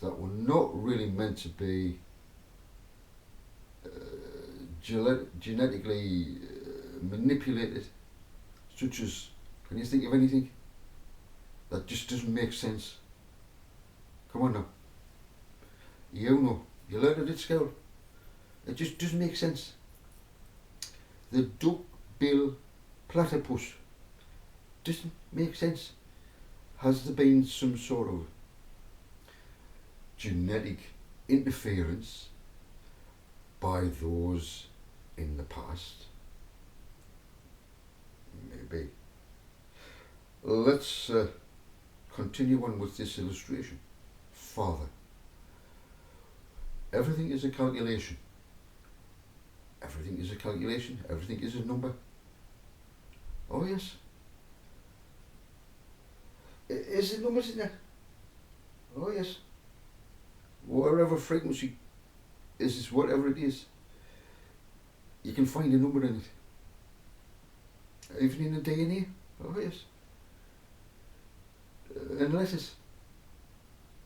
that were not really meant to be genetically manipulated, such as, can you think of anything that just doesn't make sense? Come on now. You know, you learned it at school. It just doesn't make sense. The duck-bill platypus doesn't make sense. Has there been some sort of genetic interference by those in the past? Maybe. Let's continue on with this illustration. Father. Everything is a calculation. Everything is a calculation. Everything is a number. Oh yes. Is there numbers in there? Oh yes. Whatever frequency is whatever it is, you can find a number in it. Even in the DNA. Oh yes. And letters.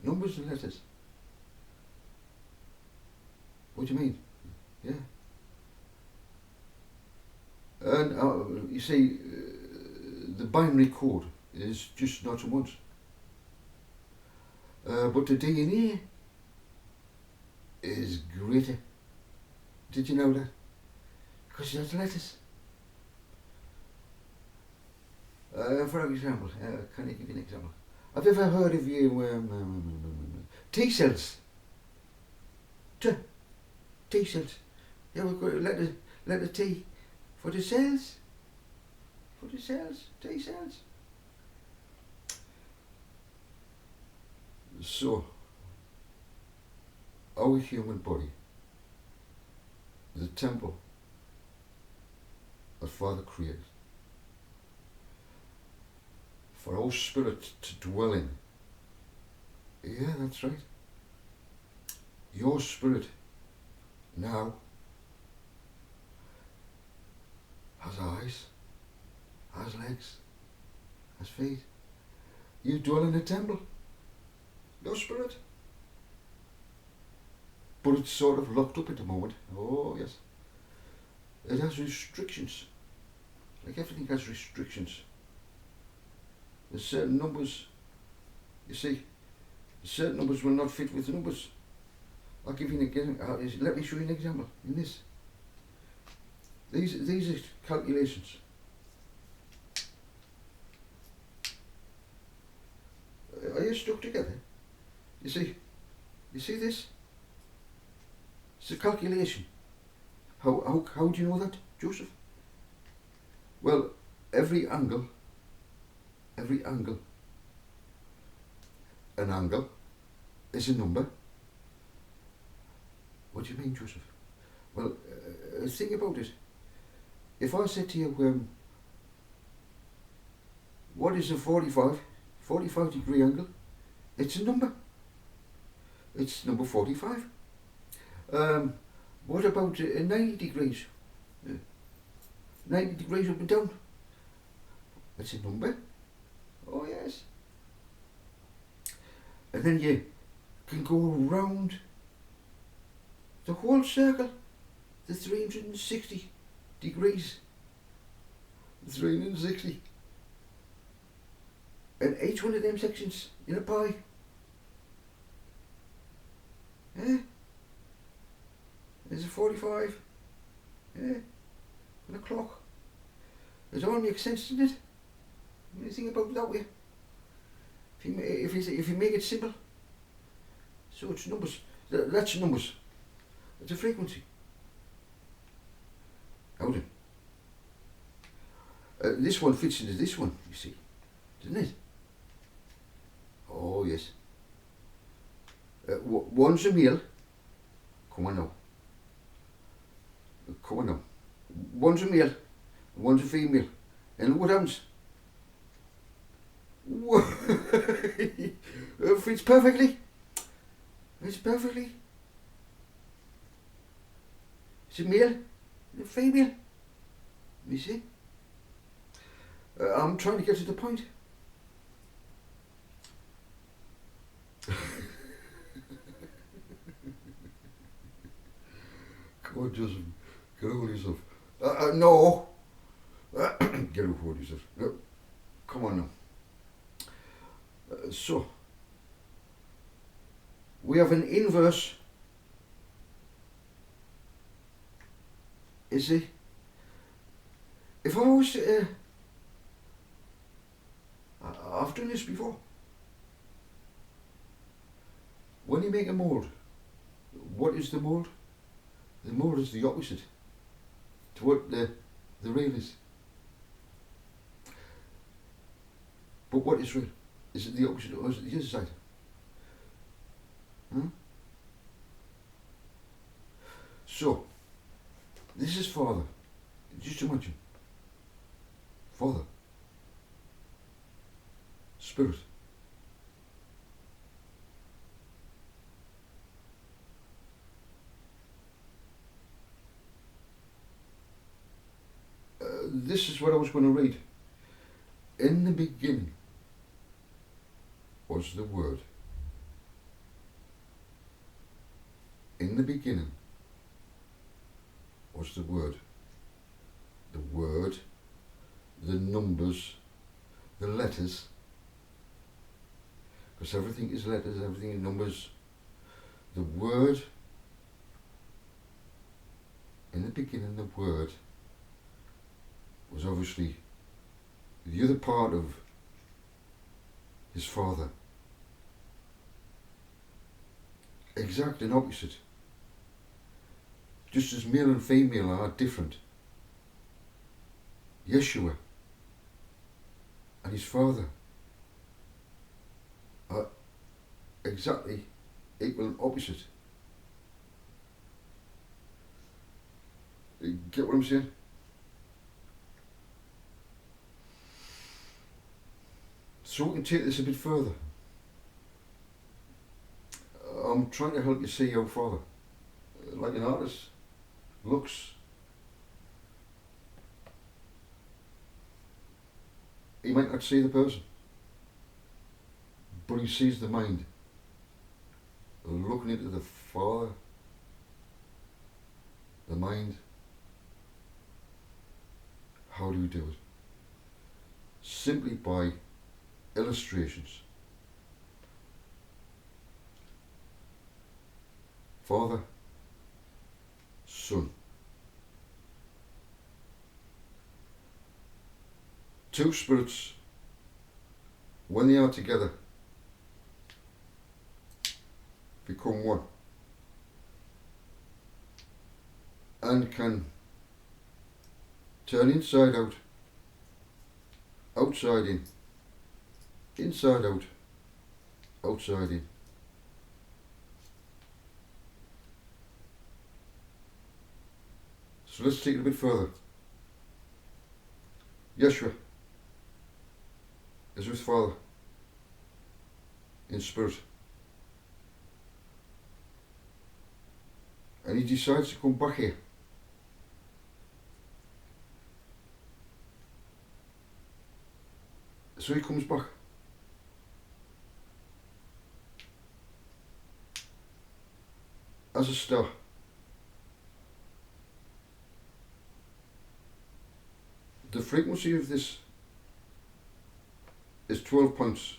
Numbers and letters. What do you mean? Yeah. And you see, the binary code is just not and once. But the DNA is greater. Did you know that? Because it has letters. For example, can I give you an example? Have you ever heard of T cells? T cells. Yeah, we've got letter T for the cells. For the cells, T cells. So, our human body, the temple that Father created, for our spirit to dwell in. Yeah, that's right. Your spirit now has eyes, has legs, has feet. You dwell in a temple. Your spirit. But it's sort of locked up at the moment. Oh yes. It has restrictions. Like everything has restrictions. There's certain numbers, you see, certain numbers will not fit with the numbers. I'll give you an example. Let me show you an example in this. These are calculations. Are you stuck together? You see this? It's a calculation. How do you know that, Joseph? Well, every angle, an angle is a number. What do you mean, Joseph? Well, think about it. If I said to you, what is a 45 degree angle? It's a number. It's number 45. What about 90 degrees? 90 degrees up and down. It's a number. Oh yes. And then you can go around the whole circle, the 360 degrees. 360. And each one of them sections in a pie. Yeah. There's a 45. Yeah. And a clock. It all makes sense, doesn't it? When you think about it that way. If you make it simple. So it's numbers. That's numbers. It's a frequency. How then? This one fits into this one, you see. Doesn't it? Oh yes. One's a male. Come on now. Come on now. One's a male, one's a female. And what happens? It fits perfectly. It's perfectly. It's a male and a female. You see? I'm trying to get to the point. God, Joseph, get hold of yourself. No. Get hold of yourself. No. Come on now. So, we have an inverse. You see, if I was to, I've done this before. When you make a mould, what is the mould? The mould is the opposite to what the real is. But what is real? Is it the opposite or is it the other side? Hmm? So, this is Father. Just imagine. Father. Spirit. This is what I was going to read. In the beginning was the Word. In the beginning was the Word. The Word, the numbers, the letters, because everything is letters, everything is numbers. The Word, in the beginning the Word was obviously the other part of his Father. Exact and opposite. Just as male and female are different. Yeshua and his Father are exactly equal and opposite. You get what I'm saying? So we can take this a bit further. I'm trying to help you see your Father, like an artist looks. He might not see the person, but he sees the mind. Looking into the Father, the mind. How do you do it? Simply by illustrations. Father, Son. Two spirits, when they are together, become one and can turn inside out, outside in, inside out, outside in. So let's take it a bit further. Yeshua is with Father in spirit. And he decides to come back here. So he comes back. As a star. The frequency of this is 12 points.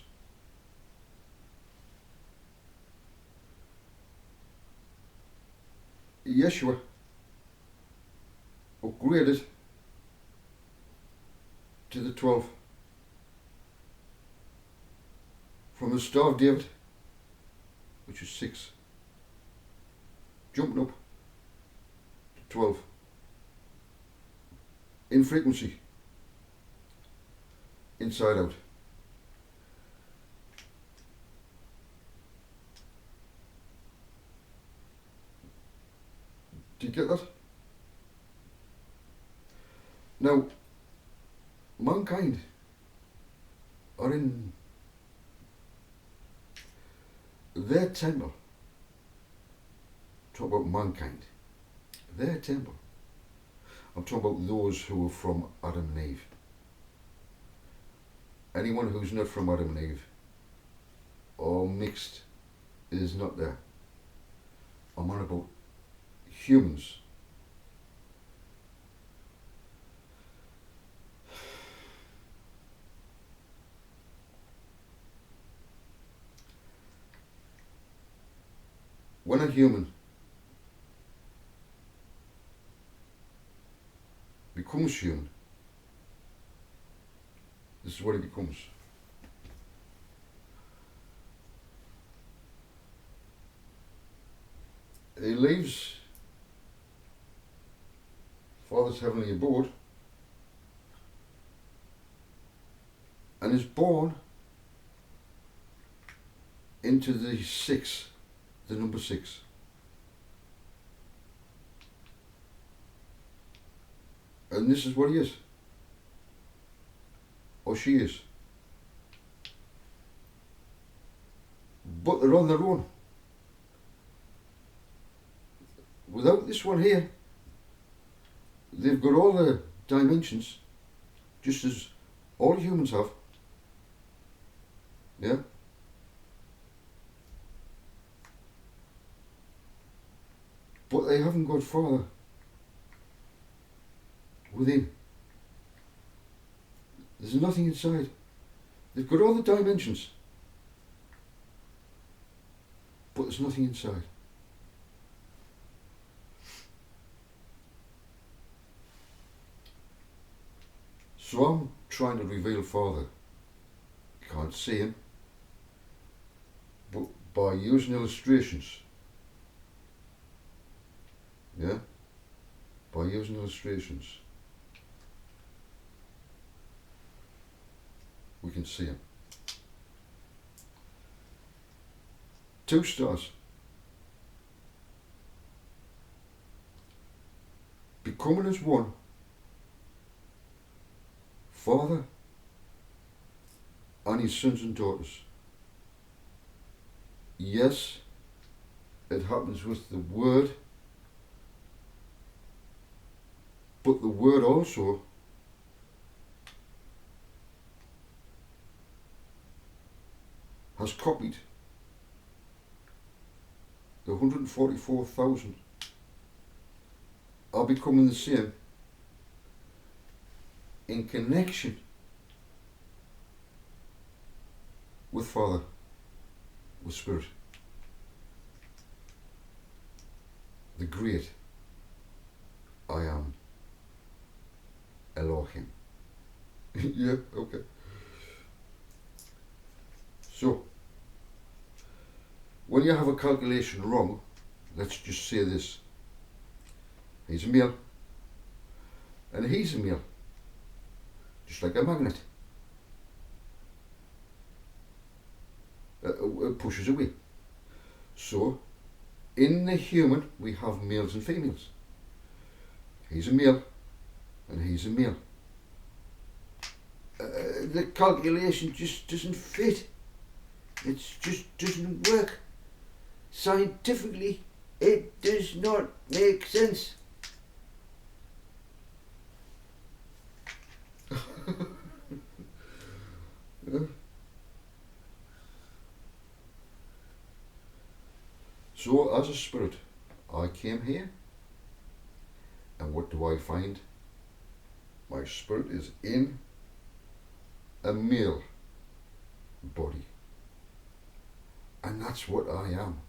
Yeshua upgraded to the 12 from the Star of David, which is 6, jumping up to 12 in frequency, inside out. Do you get that? Now, mankind are in their temple. Talk about mankind. Their temple. I'm talking about those who are from Adam and Eve. Anyone who's not from Adam and Eve or mixed is not there. I'm on about humans when a human becomes human, this is what he becomes. He leaves Father's heavenly abode and is born into the six, the number 6. And this is what he is. Or she is. But they're on their own. Without this one here, they've got all the dimensions, just as all humans have. Yeah? But they haven't got Father within. There's nothing inside. They've got all the dimensions, but there's nothing inside. So I'm trying to reveal Father. Can't see him, but by using illustrations. Yeah? By using illustrations, we can see him. 2 stars. Becoming as one. Father and his sons and daughters. Yes, it happens with the Word, but the Word also has copied the 144,000 are becoming the same in connection with Father, with Spirit. The great I am Elohim. Yeah, okay. So, when you have a calculation wrong, let's just say this. He's a male, and he's a male, just like a magnet. It pushes away. So, in the human, we have males and females. He's a male, and he's a male. The calculation just doesn't fit. It just doesn't work. Scientifically, it does not make sense. So, as a spirit, I came here, and what do I find? My spirit is in a male body, and that's what I am.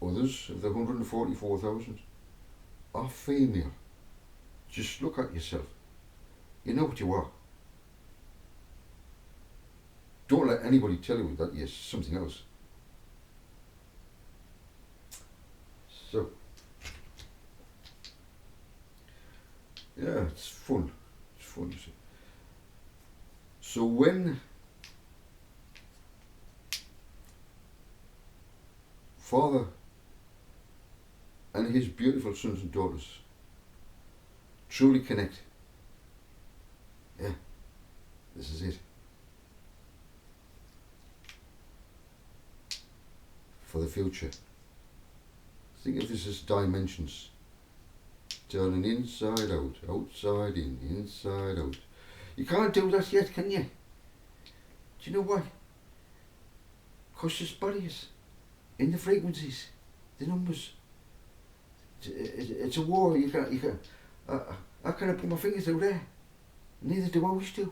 Others of the 144,000 are female. Just look at yourself. You know what you are. Don't let anybody tell you that you're something else. So, yeah, it's fun. It's fun, you see. So when Father and his beautiful sons and daughters truly connect, yeah, this is it. For the future. Think of this as dimensions. Turning inside out, outside in, inside out. You can't do that yet, can you? Do you know why? Because there's barriers in the frequencies, the numbers. It's a war. You can't. I can't put my fingers out there. Neither do I wish to.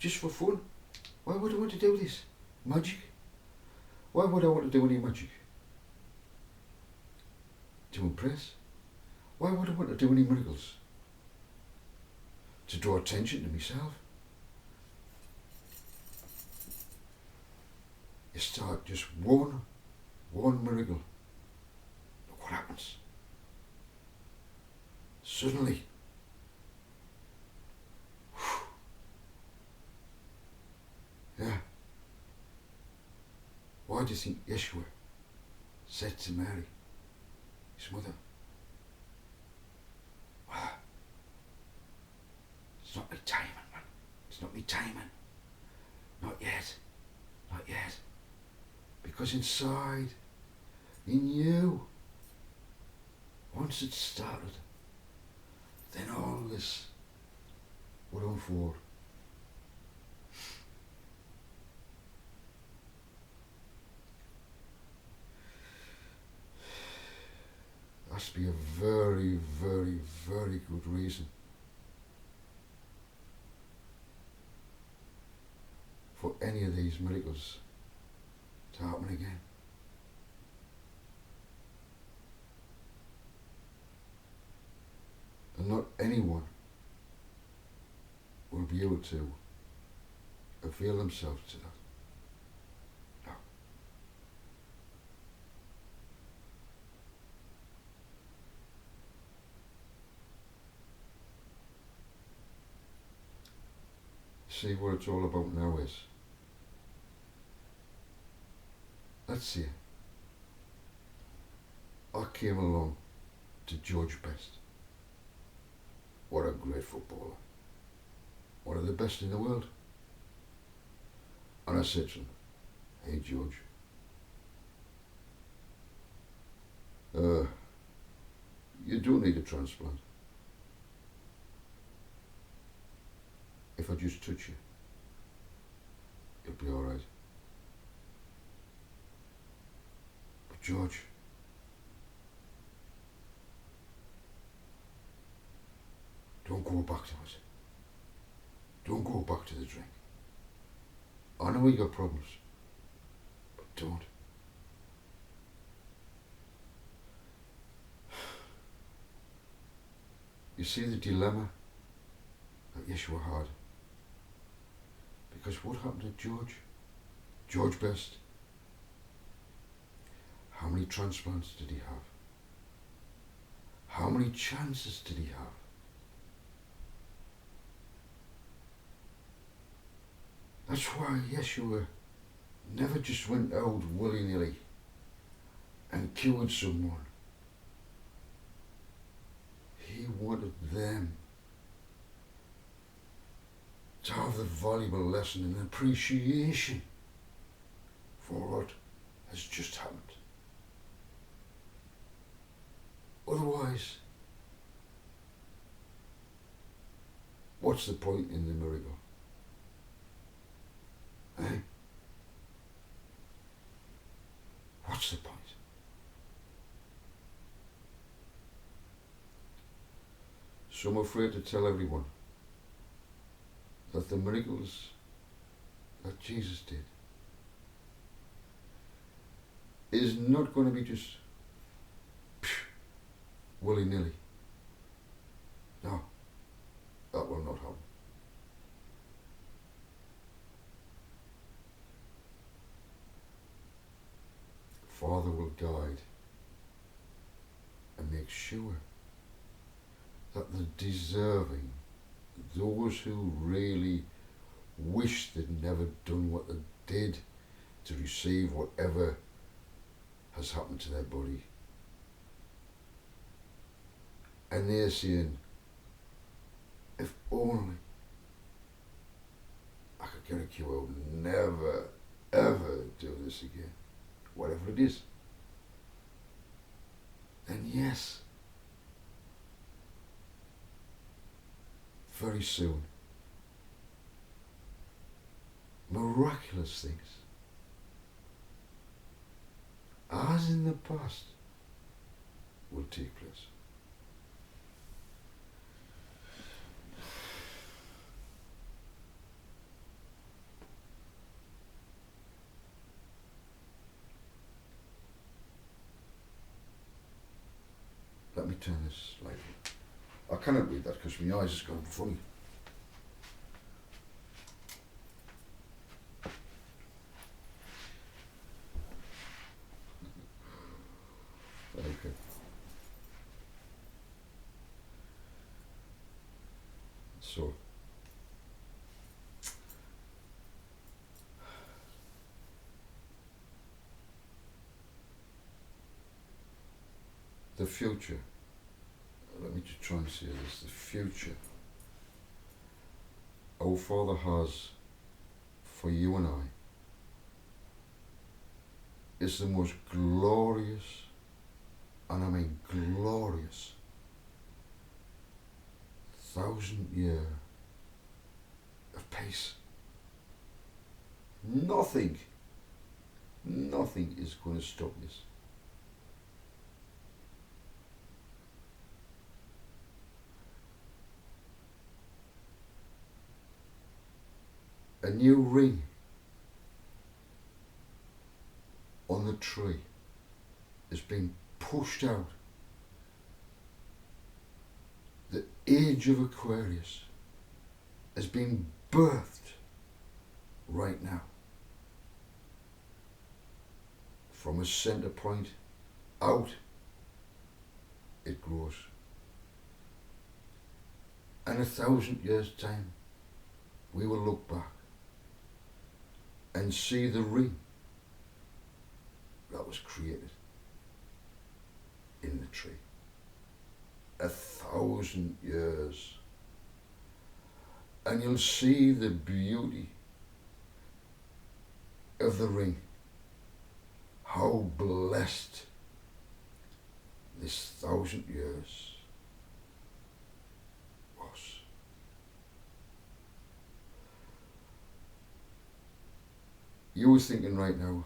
just for fun. Why would I want to do this? Magic? Why would I want to do any magic? To impress? Why would I want to do any miracles? To draw attention to myself? You start just one miracle. Look what happens. Suddenly, yeah. Why do you think Yeshua said to Mary, his mother, it's not my timing, man. It's not my timing. Not yet. Not yet. Because inside, in you, once it started, then all this would unfold. There has to be a very, very, very good reason for any of these miracles to happen again. And not anyone will be able to avail themselves to that. No. See, what it's all about now is, let's see, I came along to George Best. What a great footballer. One of the best in the world. And I said to him, hey George, you do need a transplant. If I just touch you, you'll be alright. But George, don't go back to it. Don't go back to the drink. I know you got problems, but don't. You see the dilemma that Yeshua had? Because what happened to George? George Best? How many transplants did he have? How many chances did he have? That's why Yeshua never just went out willy-nilly and cured someone. He wanted them to have the valuable lesson and appreciation for what has just happened. Otherwise, what's the point in the miracle? Eh? What's the point? So I'm afraid to tell everyone that the miracles that Jesus did is not going to be just willy-nilly. No, that will not happen. Father will guide and make sure that the deserving, those who really wish they'd never done what they did to receive whatever has happened to their body, and they're saying, if only I could get a cure, I would never ever do this again, whatever it is, then yes, very soon, miraculous things, as in the past, will take place. me turn this light on. I cannot read that because my eyes is going funny. Okay. So, the future, let me just try and say this, the future our Father has for you and I is the most glorious, and I mean glorious, 1,000-year of peace. Nothing is going to stop this. A new ring on the tree is being pushed out. The age of Aquarius is being birthed right now. From a center point out, it grows. And 1,000 years' time, we will look back and see the ring that was created in the tree. 1,000 years. And you'll see the beauty of the ring. How blessed this 1,000 years was. You were thinking right now,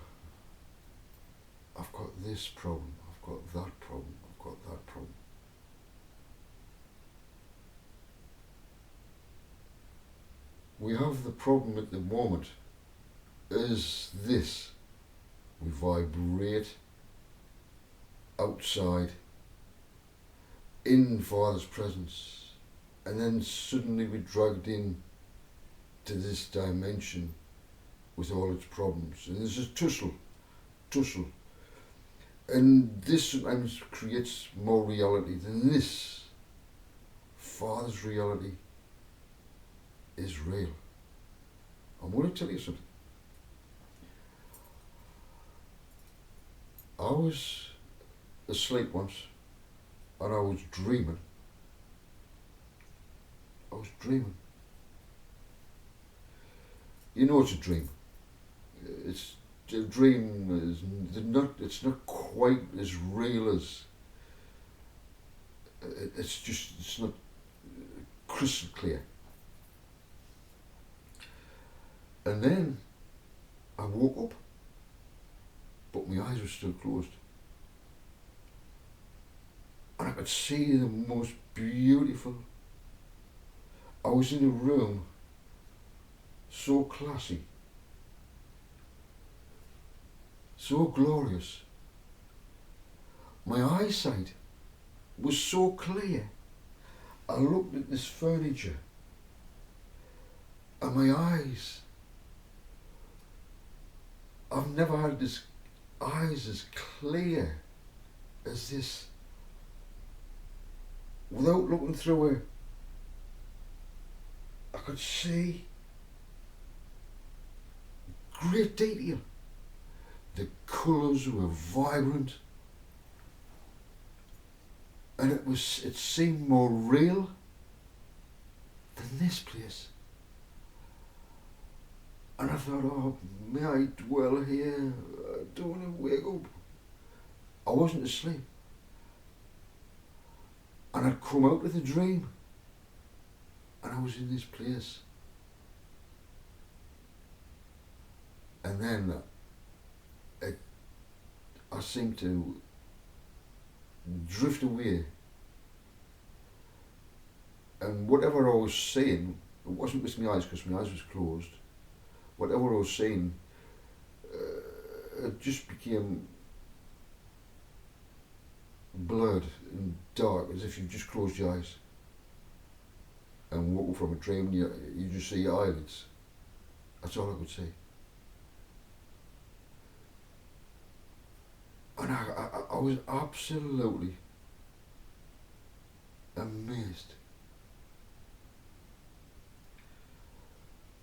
I've got this problem, I've got that problem, I've got that problem. We have the problem at the moment is this. We vibrate outside in Father's presence, and then suddenly we're dragged in to this dimension with all its problems. And there's a tussle. And this sometimes creates more reality than this. Father's reality is real. I'm going to tell you something. I was asleep once and I was dreaming. You know it's a dream. It's a dream it's not quite as real as it's not crystal clear. And then I woke up, but my eyes were still closed. And I could see the most beautiful. I was in a room so classy, so glorious. My eyesight was so clear. I looked at this furniture and my eyes, I've never had this eyes as clear as this without looking through it. I could see great detail. The colours were vibrant and it seemed more real than this place. And I thought, oh, may I dwell here? I don't want to wake up. I wasn't asleep. And I'd come out of the dream. And I was in this place. And then I seemed to drift away. And whatever I was saying, it wasn't with my eyes because my eyes was closed. Whatever I was saying, it just became blurred and dark, as if you've just closed your eyes and woke up from a dream and you just see your eyelids. That's all I could see. And I was absolutely amazed.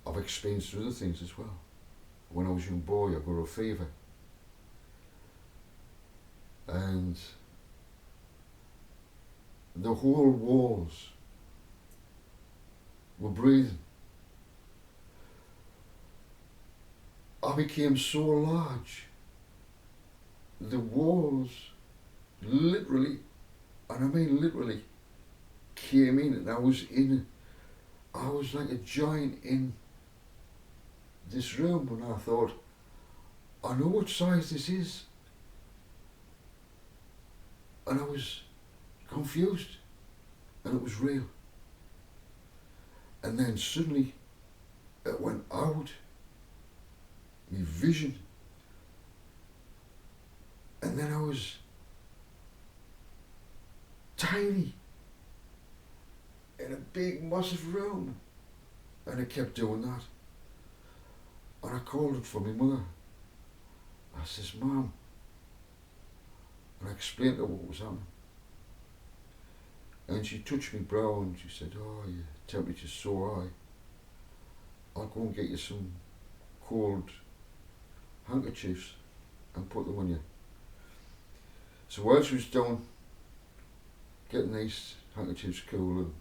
I've experienced other things as well. When I was a young boy, I got a fever. And the whole walls were breathing. I became so large. The walls literally, and I mean literally, came in, and I was like a giant in this room, and I thought, I know what size this is. And I was confused, and it was real. And then suddenly it went out, my vision, and then I was tiny in a big massive room, and I kept doing that. And I called it for my mother. I says, Mom, and I explained to her what was happening. And she touched my brow and she said, oh, your temperature's so high. I'll go and get you some cold handkerchiefs and put them on you. So while she was down getting these handkerchiefs cool,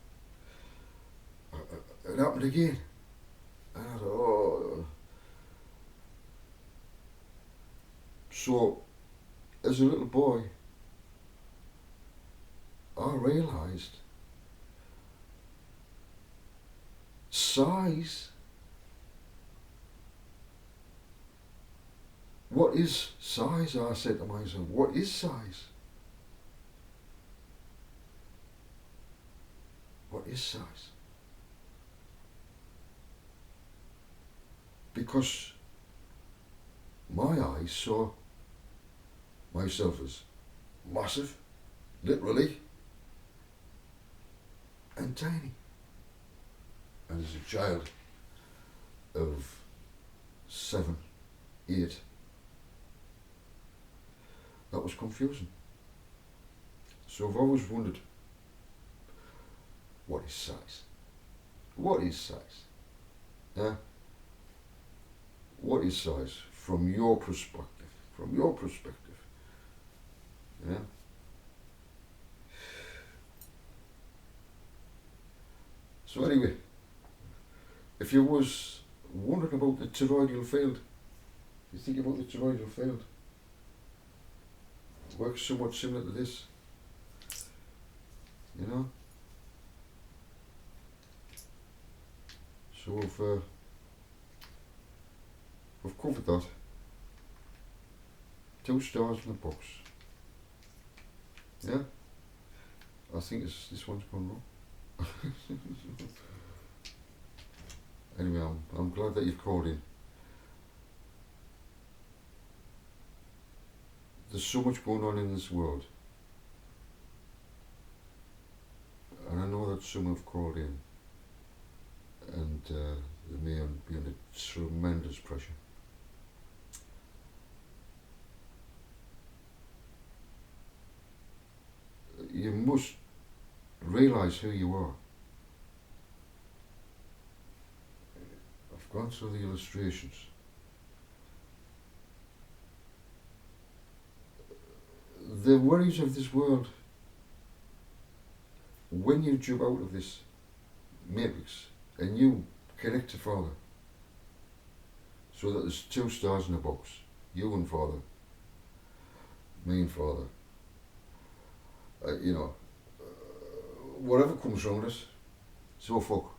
and it happened again. And I thought, oh. So, as a little boy, I realised size. What is size? I said to myself, what is size? What is size? Because my eyes saw myself as massive, literally, and tiny. And as a child of 7, 8, that was confusing. So I've always wondered, what is size? What is size? Yeah? What is size from your perspective? From your perspective. Yeah? So anyway, if you was wondering about the toroidal field, you think about the toroidal field. It works somewhat similar to this. You know? So we've covered that. 2 stars in a box. Yeah? I think this one's gone wrong. Anyway, I'm glad that you've called in. There's so much going on in this world. And I know that some have called in. And they may be under tremendous pressure. You must realise who you are. I've gone through the illustrations. The worries of this world, when you jump out of this matrix and you connect to Father, so that there's 2 stars in a box, you and Father, me and Father, whatever comes around us, so fuck.